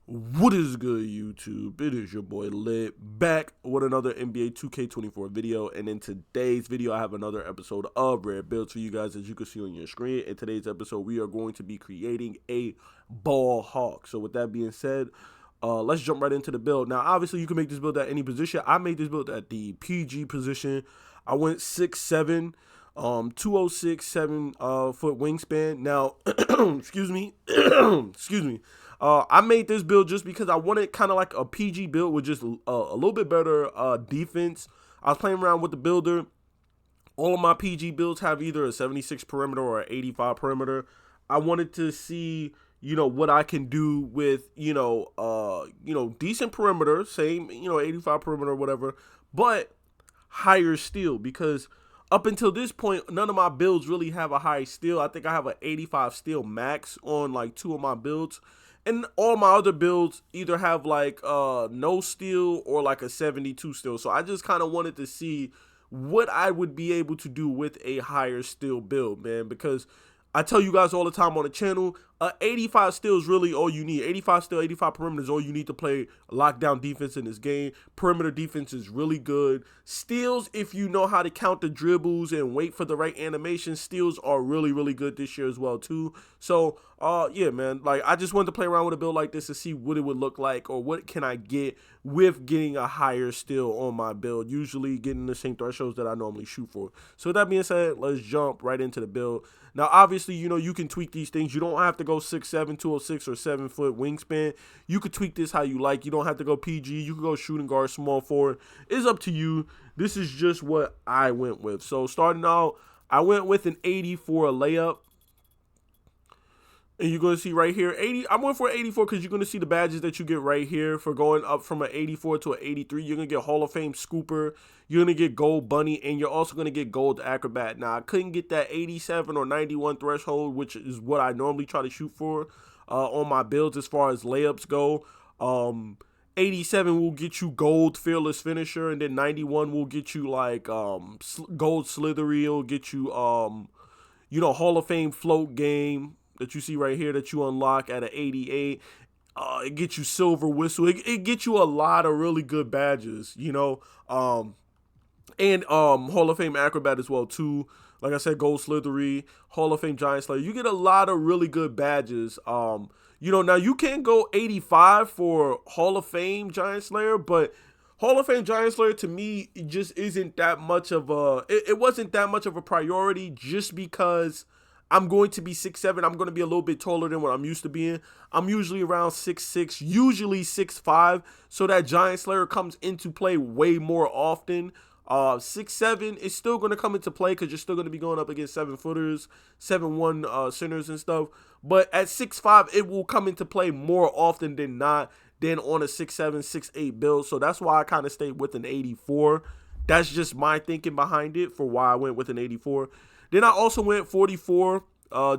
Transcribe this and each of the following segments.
What is good, YouTube? It is your boy Lit back with another NBA 2K24 video, and in today's video, I have another episode of Rare Builds for you guys, as you can see on your screen. In today's episode, we are going to be creating a ball hawk. So, with that being said, let's jump right into the build. Now, obviously, you can make this build at any position. I made this build at the PG position. I went 6'7", 206 7 foot wingspan. Now, excuse me, excuse me. I made this build just because I wanted kind of like a PG build with just a little bit better defense. I was playing around with the builder. All of my PG builds have either a 76 perimeter or an 85 perimeter. I wanted to see, what I can do with, decent perimeter, same, 85 perimeter or whatever, but higher steal, because up until this point, none of my builds really have a high steal. I think I have an 85 steal max on like two of my builds. And all my other builds either have like no steal or like a 72 steal. So I just kind of wanted to see what I would be able to do with a higher steal build, man. Because I tell you guys all the time on the channel, 85 steal is really all you need. 85 steal, 85 perimeter is all you need to play lockdown defense in this game. Perimeter defense is really good. Steals, if you know how to count the dribbles and wait for the right animation, steals are really, really good this year as well too. So, yeah, man, like I just wanted to play around with a build like this to see what it would look like, or what can I get with getting a higher steal on my build, usually getting the same thresholds that I normally shoot for. So with that being said, let's jump right into the build. Now, obviously, you can tweak these things. You don't have to go 6'7", 206, or 7 foot wingspan. You could tweak this how you like. You don't have to go PG. You can go shooting guard, small forward. It's up to you. This is just what I went with. So starting out, I went with an 80 for a layup. And you're going to see right here, 80. I'm going for an 84 because you're going to see the badges that you get right here for going up from an 84 to an 83. You're going to get Hall of Fame Scooper. You're going to get Gold Bunny. And you're also going to get Gold Acrobat. Now, I couldn't get that 87 or 91 threshold, which is what I normally try to shoot for on my builds as far as layups go. 87 will get you Gold Fearless Finisher. And then 91 will get you like Gold Slithery. It'll get you, Hall of Fame Float Game that you see right here that you unlock at an 88. It gets you Silver Whistle. It gets you a lot of really good badges, and Hall of Fame Acrobat as well too. Like I said, Gold Slithery, Hall of Fame Giant Slayer. You get a lot of really good badges. Now you can go 85 for Hall of Fame Giant Slayer, but Hall of Fame Giant Slayer to me it just isn't that much of a. It wasn't that much of a priority, just because I'm going to be 6'7". I'm going to be a little bit taller than what I'm used to being. I'm usually around 6'6", usually 6'5", so that Giant Slayer comes into play way more often. 6'7" is still going to come into play because you're still going to be going up against 7-footers, 7'1" centers and stuff. But at 6'5", it will come into play more often than not than on a 6'7", 6'8" build. So that's why I kind of stayed with an 84. That's just my thinking behind it for why I went with an 84. Then I also went 44,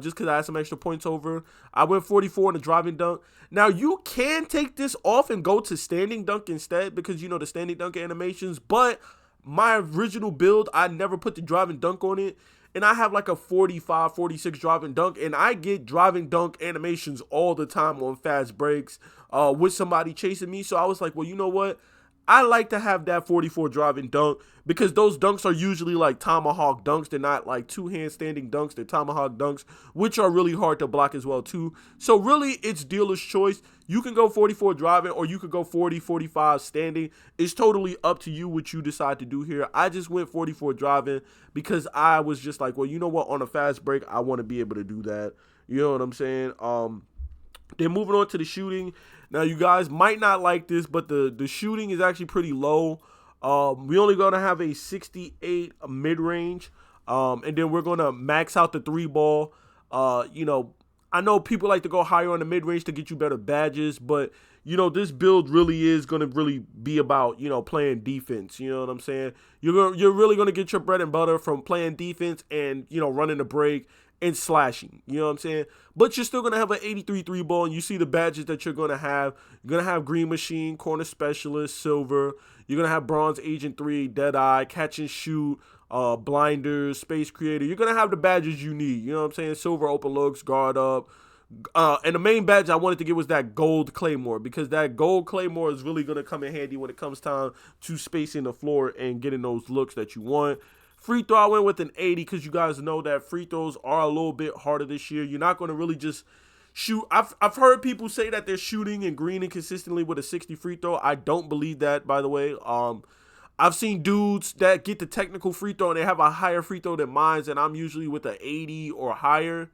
just because I had some extra points over. I went 44 in the driving dunk. Now, you can take this off and go to standing dunk instead, because, the standing dunk animations. But my original build, I never put the driving dunk on it. And I have like a 45, 46 driving dunk. And I get driving dunk animations all the time on fast breaks with somebody chasing me. So I was like, well, you know what? I like to have that 44 driving dunk, because those dunks are usually like tomahawk dunks. They're not like two-hand standing dunks. They're tomahawk dunks, which are really hard to block as well too. So really, it's dealer's choice. You can go 44 driving, or you could go 40, 45 standing. It's totally up to you what you decide to do here. I just went 44 driving because I was just like, well, you know what? On a fast break, I want to be able to do that. You know what I'm saying? Then moving on to the shooting. Now, you guys might not like this, but the shooting is actually pretty low. We only going to have a 68 mid-range, and then we're going to max out the 3-ball. I know people like to go higher on the mid-range to get you better badges, but, this build really is going to really be about, playing defense. You know what I'm saying? You're really going to get your bread and butter from playing defense and, running the break and slashing, you know what I'm saying? But you're still going to have an 83 3-ball, and you see the badges that you're going to have. You're going to have Green Machine, Corner Specialist, Silver. You're going to have Bronze Agent 3, Deadeye, Catch and Shoot, Blinders, Space Creator. You're going to have the badges you need, you know what I'm saying? Silver Open Looks, Guard Up, And the main badge I wanted to get was that gold claymore, because that gold claymore is really going to come in handy when it comes time to spacing the floor and getting those looks that you want. Free throw, I went with an 80 because you guys know that free throws are a little bit harder this year. You're not going to really just shoot. I've heard people say that they're shooting and greening consistently with a 60 free throw. I don't believe that, by the way. I've seen dudes that get the technical free throw and they have a higher free throw than mine, and I'm usually with an 80 or higher,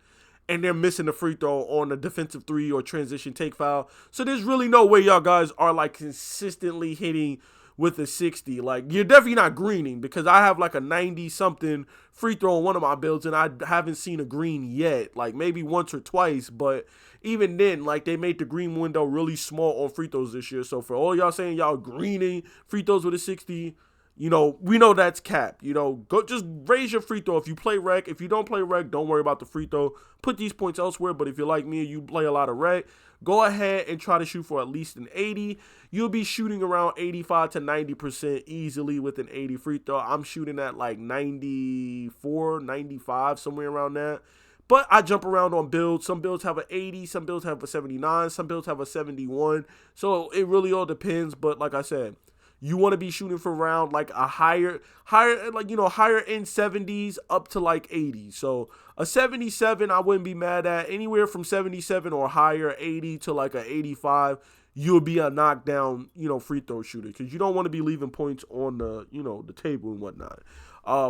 and they're missing the free throw on a defensive three or transition take foul. So there's really no way y'all guys are like consistently hitting with a 60. Like, you're definitely not greening, because I have like a 90 something free throw on one of my builds and I haven't seen a green yet, like maybe once or twice. But even then, like, they made the green window really small on free throws this year. So for all y'all saying y'all greening free throws with a 60, we know that's cap. Go just raise your free throw. If you play rec, if you don't play rec, don't worry about the free throw. Put these points elsewhere. But if you're like me and you play a lot of rec, go ahead and try to shoot for at least an 80. You'll be shooting around 85 to 90% easily with an 80 free throw. I'm shooting at like 94, 95, somewhere around that. But I jump around on builds. Some builds have an 80, some builds have a 79, some builds have a 71. So it really all depends. But like I said, you want to be shooting for around like a higher end 70s up to like 80. So a 77 I wouldn't be mad at. Anywhere from 77 or higher, 80 to like a 85, you'll be a knockdown, free throw shooter, because you don't want to be leaving points on the, the table and whatnot.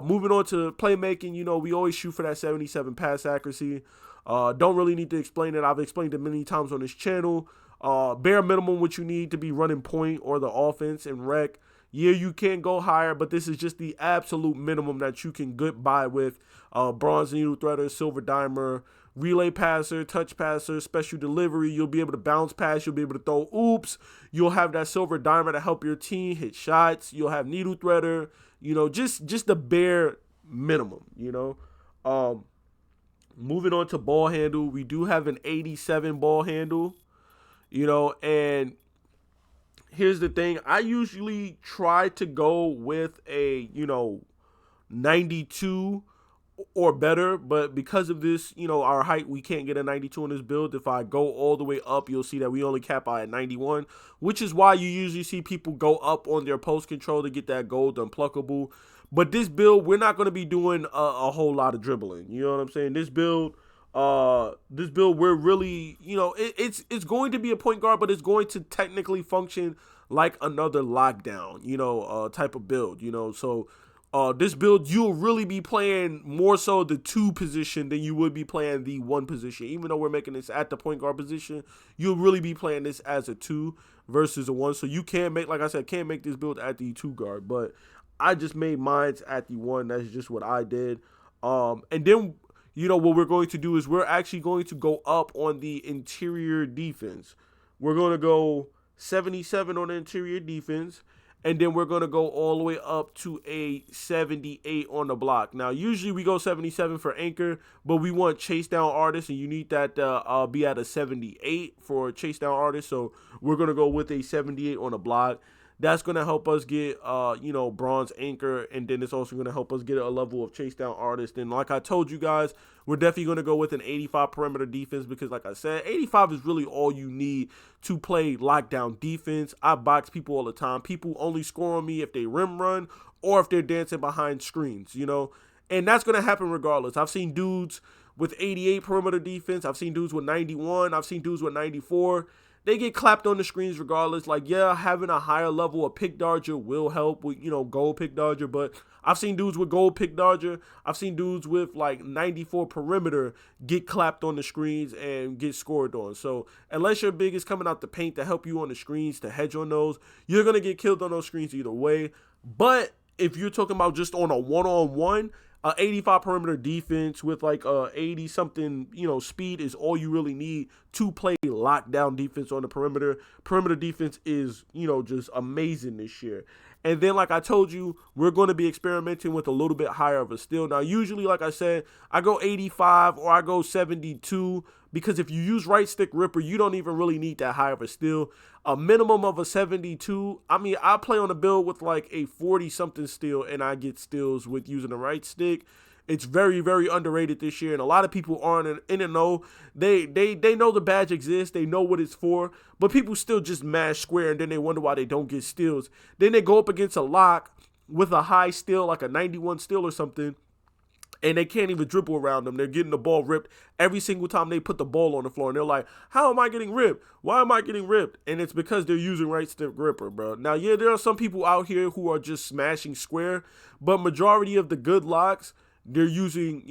Moving on to playmaking, we always shoot for that 77 pass accuracy. Don't really need to explain it. I've explained it many times on this channel. Bare minimum what you need to be running point or the offense and rec. Yeah, you can go higher, but this is just the absolute minimum that you can get by with. Bronze needle threader, silver dimer, relay passer, touch passer, special delivery. You'll be able to bounce pass. You'll be able to throw oops. You'll have that silver dimer to help your team hit shots. You'll have needle threader. Just the bare minimum. Moving on to ball handle, we do have an 87 ball handle. And here's the thing. I usually try to go with a, 92 or better, but because of this, our height, we can't get a 92 in this build. If I go all the way up, you'll see that we only cap out at 91, which is why you usually see people go up on their post control to get that gold unpluckable. But this build, we're not going to be doing a whole lot of dribbling. You know what I'm saying? This build, we're really, it's going to be a point guard, but it's going to technically function like another lockdown, type of build, so this build, you'll really be playing more so the 2 position than you would be playing the 1 position. Even though we're making this at the point guard position, you'll really be playing this as a 2 versus a 1. So you can make, like I said, can't make this build at the 2 guard, but I just made mine at the 1. That's just what I did. And then, what we're going to do is we're actually going to go up on the interior defense. We're going to go 77 on the interior defense. And then we're going to go all the way up to a 78 on the block. Now, usually we go 77 for anchor, but we want chase down artists, and you need that to be at a 78 for chase down artists. So we're going to go with a 78 on the block. That's going to help us get, bronze anchor, and then it's also going to help us get a level of chase down artist. And like I told you guys, we're definitely going to go with an 85 perimeter defense, because like I said, 85 is really all you need to play lockdown defense. I box people all the time. People only score on me if they rim run or if they're dancing behind screens, and that's going to happen regardless. I've seen dudes with 88 perimeter defense. I've seen dudes with 91. I've seen dudes with 94. They get clapped on the screens regardless. Like, yeah, having a higher level of pick dodger will help with, gold pick dodger. But I've seen dudes with gold pick dodger. I've seen dudes with like 94 perimeter get clapped on the screens and get scored on. So unless your big is coming out the paint to help you on the screens, to hedge on those, you're going to get killed on those screens either way. But if you're talking about just on a one-on-one, 85 perimeter defense with like 80 something, speed is all you really need to play lockdown defense on the perimeter. Perimeter defense is, just amazing this year. And then, like I told you, we're going to be experimenting with a little bit higher of a steal. Now, usually, like I said, I go 85 or I go 72, because if you use right stick ripper, you don't even really need that high of a steal. A minimum of a 72. I mean, I play on a build with like a 40-something steal, and I get steals with using the right stick. It's very, very underrated this year, and a lot of people aren't in the know. They know the badge exists, they know what it's for, but people still just mash square, and then they wonder why they don't get steals. Then they go up against a lock with a high steal, like a 91 steal or something, and they can't even dribble around them. They're getting the ball ripped every single time they put the ball on the floor. And they're like, how am I getting ripped? Why am I getting ripped? And it's because they're using right stick gripper, bro. Now, yeah, there are some people out here who are just smashing square, but majority of the good locks, they're using,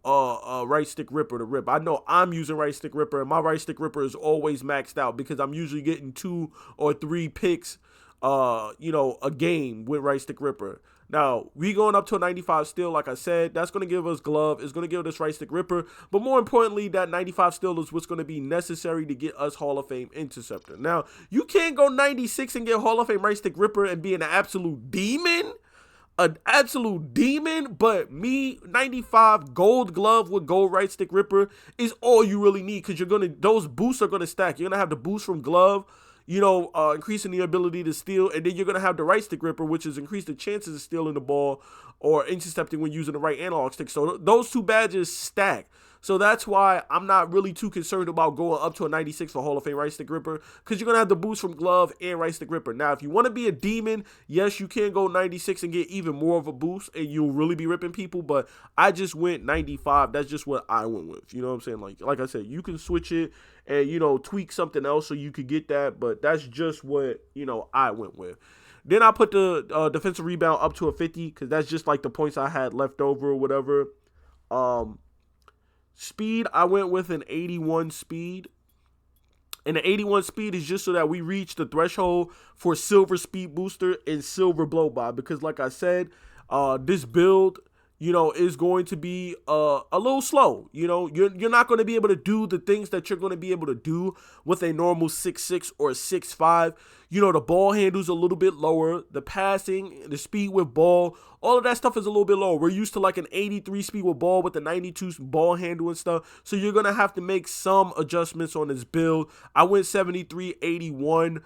right stick ripper to rip. I know I'm using right stick ripper, and my right stick ripper is always maxed out because I'm usually getting 2 or 3 picks, a game with right stick ripper. Now, we going up to a 95 steal, like I said. That's going to give us glove. It's going to give us right stick ripper. But more importantly, that 95 steal is what's going to be necessary to get us Hall of Fame interceptor. Now, you can't go 96 and get Hall of Fame right stick ripper and be an absolute demon. An absolute demon. But me, 95 gold glove with gold right stick ripper is all you really need, because those boosts are going to stack. You're going to have the boost from glove, increasing the ability to steal, and then you're going to have the right stick ripper, which is increase the chances of stealing the ball or intercepting when using the right analog stick. So those two badges stack. So that's why I'm not really too concerned about going up to a 96 for Hall of Fame right stick ripper, because you're going to have the boost from glove and right stick ripper. Now, if you want to be a demon, yes, you can go 96 and get even more of a boost, and you'll really be ripping people, but I just went 95. That's just what I went with. You know what I'm saying? Like I said, you can switch it and, tweak something else so you could get that, but that's just what, I went with. Then I put the defensive rebound up to a 50, because that's just like the points I had left over or whatever. Speed, I went with an 81 speed. And the 81 speed is just so that we reach the threshold for silver speed booster and silver blow by. Because like I said, this build, is going to be a little slow. You're not going to be able to do the things that you're going to be able to do with a normal 6'6" or 6'5". The ball handle's a little bit lower. The passing, the speed with ball, all of that stuff is a little bit lower. We're used to like an 83 speed with ball with the 92 ball handle and stuff. So you're going to have to make some adjustments on this build. I went 73, 81.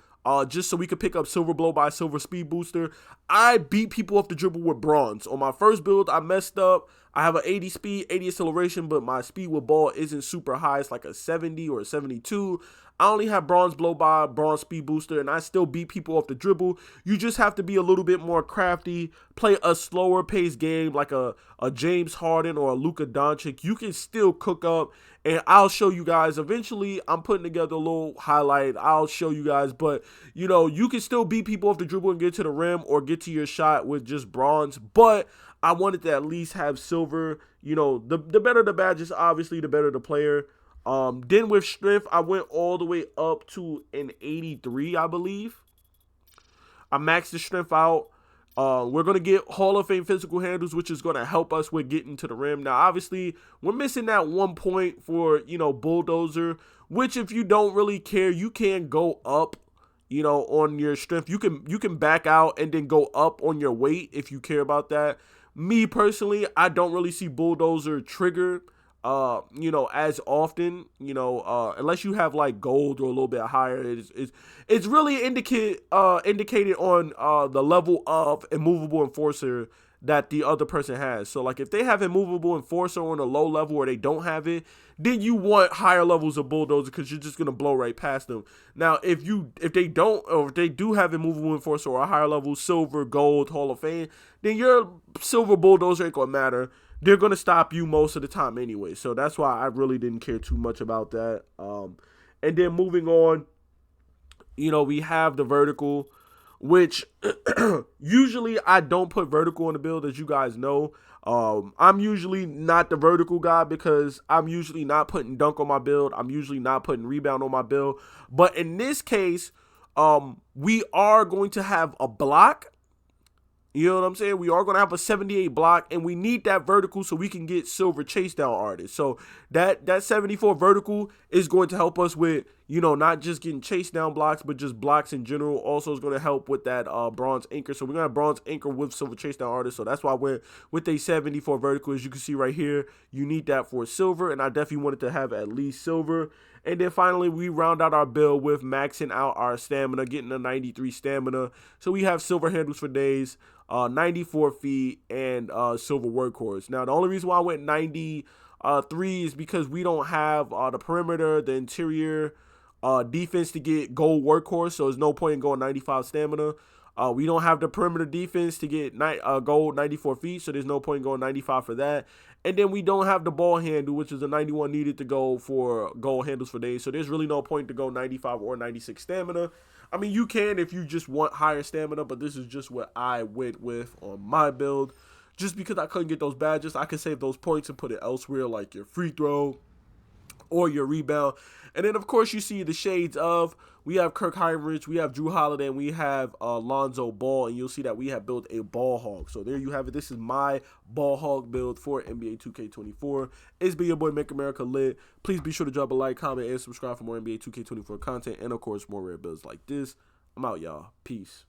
Just so we could pick up silver blow by silver speed booster. I beat people off the dribble with bronze. On my first build, I messed up. I have an 80 speed, 80 acceleration, but my speed with ball isn't super high. It's like a 70 or a 72. I only have bronze blow by, bronze speed booster, and I still beat people off the dribble. You just have to be a little bit more crafty, play a slower paced game like a James Harden or a Luka Doncic. You can still cook up, and I'll show you guys. Eventually, I'm putting together a little highlight. I'll show you guys, but, you can still beat people off the dribble and get to the rim or get to your shot with just bronze, but I wanted to at least have silver. The better the badges, obviously, the better the player. Then with strength, I went all the way up to an 83, I believe. I maxed the strength out. We're going to get Hall of Fame physical handles, which is going to help us with getting to the rim. Now, obviously, we're missing that 1 point for, bulldozer, which if you don't really care, you can go up, on your strength. You can back out and then go up on your weight if you care about that. Me personally, I don't really see bulldozer triggered, as often, unless you have like gold or a little bit higher. It's really indicated on the level of immovable enforcer that the other person has. So like if they have immovable enforcer on a low level or they don't have it, then you want higher levels of bulldozer, because you're just gonna blow right past them. Now if they don't, or if they do have immovable enforcer or a higher level, silver, gold, Hall of Fame, then your silver bulldozer ain't gonna matter. They're going to stop you most of the time anyway. So that's why I really didn't care too much about that. And then moving on, we have the vertical, which usually I don't put vertical in the build, as you guys know. I'm usually not the vertical guy because I'm usually not putting dunk on my build. I'm usually not putting rebound on my build. But in this case, we are going to have a block. You know what I'm saying? We are going to have a 78 block, and we need that vertical so we can get silver chase down artists. So that 74 vertical is going to help us with, you know, not just getting chase down blocks, but just blocks in general. Also is going to help with that bronze anchor. So we're going to have bronze anchor with silver chase down artist. So that's why I went with a 74 vertical. As you can see right here, you need that for silver, and I definitely wanted to have at least silver. And then finally, we round out our build with maxing out our stamina, getting a 93 stamina. So we have silver handles for days, 94 feet, and silver workhorse. Now, the only reason why I went 93 is because we don't have the perimeter, the interior, defense to get gold workhorse, so there's no point in going 95 stamina. We don't have the perimeter defense to get gold 94 feet, so there's no point in going 95 for that. And then we don't have the ball handle, which is a 91 needed to go for gold handles for days, so there's really no point to go 95 or 96 stamina. I mean, you can if you just want higher stamina, but this is just what I went with on my build. Just because I couldn't get those badges, I could save those points and put it elsewhere, like your free throw or your rebound. And then, of course, you see the shades of, we have Kirk Hinrich, we have Drew Holiday, and we have Lonzo Ball, and you'll see that we have built a ball hog. So there you have it. This is my ball hog build for NBA 2K24. It's been your boy, Make America Lit. Please be sure to drop a like, comment, and subscribe for more NBA 2K24 content, and, of course, more rare builds like this. I'm out, y'all. Peace.